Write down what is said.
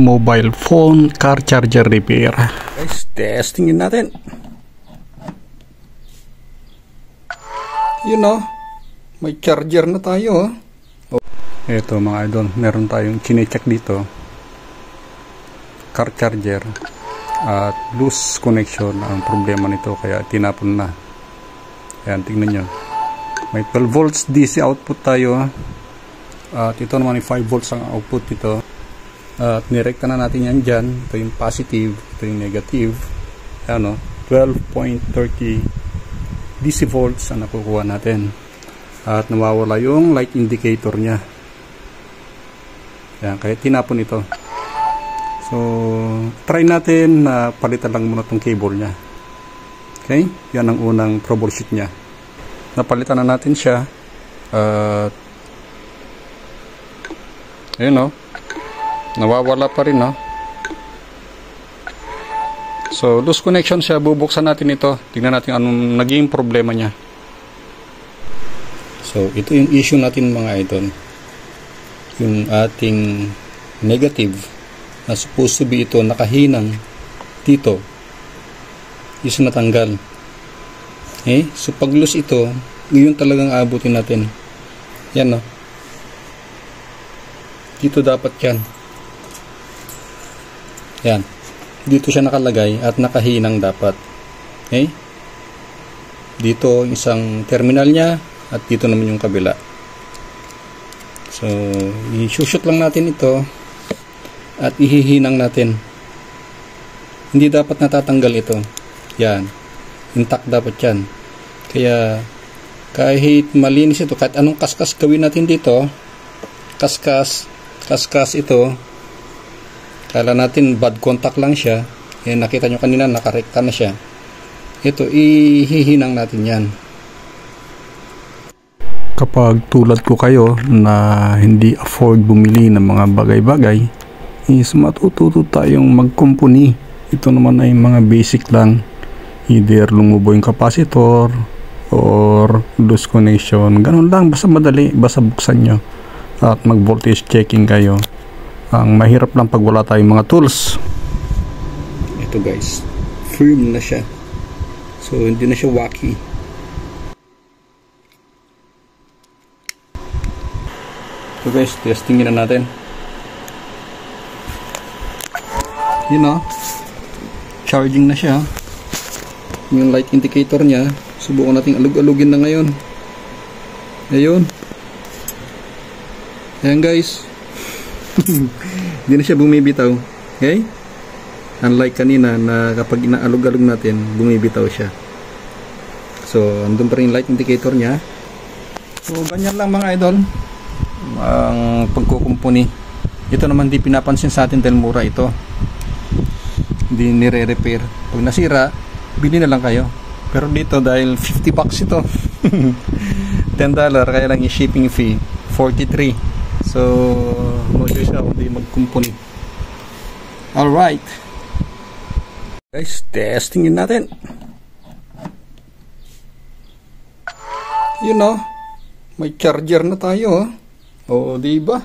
mobile phone car charger repair. Guys, testingin natin. Yun o, may charger na tayo. Ito mga idol, meron tayong chine-check dito, car charger at loose connection ang problema nito, kaya tinapon na. Ayan, tingnan nyo, may 12 volts DC output tayo at ito naman yung 5 volts ang output nito. At nirekta na natin yan dyan. Ito yung positive, ito yung negative. Ayan o, 12.30 DC volts ang nakukuha natin. At nawawala yung light indicator nya. Ayan, kaya tinapon ito. So try natin na palitan lang muna itong cable nya. Okay, yan ang unang troubleshoot nya. Napalitan na natin siya. Ayun o, nawawala pa rin no. So loose connection siya, bubuksan natin ito, tingnan natin anong naging problema niya. So ito yung issue natin mga idol, yung ating negative na supposed to be ito nakahinang dito is natanggal. So pag loose ito, yun talagang abutin natin. Yan no, dito dapat yan. Yan, dito siya nakalagay at nakahinang dapat. Okay, dito isang terminal nya at dito naman yung kabila. So i-shoot lang natin ito at ihihinang natin. Hindi dapat natatanggal ito. Yan, intact dapat yan. Kaya kahit malinis ito, kahit anong kaskas gawin natin dito, kaskas ito, kala natin bad contact lang siya, nakita nyo kanina nakarekta na siya. Ito, ihihinang natin yan. Kapag tulad ko kayo na hindi afford bumili ng mga bagay-bagay, is matututo tayong magkumpuni. Ito naman ay mga basic lang, either lumubo yung capacitor or loose connection, ganun lang, basta madali, basta buksan nyo at mag voltage checking kayo. Ang mahirap lang pag wala tayong mga tools. Ito guys, firm na siya, so hindi na siya wacky. So guys, testingin na natin. Yun o, charging na siya. Yung light indicator nya, subukan natin alug-alugin na ngayon. Ayun. Ayan guys. Hindi na siya bumibitaw. Okay? Unlike kanina na kapag inaalog-alog natin, bumibitaw siya. So, andun pa rin yung light indicator nya. So, ganyan lang mga idol ang pagkukumpuni. Ito naman di pinapansin sa atin dahil mura ito. Hindi nire-repair. Pag nasira, bili na lang kayo. Pero dito dahil 50 bucks ito, $10, kaya lang yung shipping fee 43. So no choice na kundi magkumpuni. Alright guys, testingin natin. Yun o, may charger na tayo. O diba?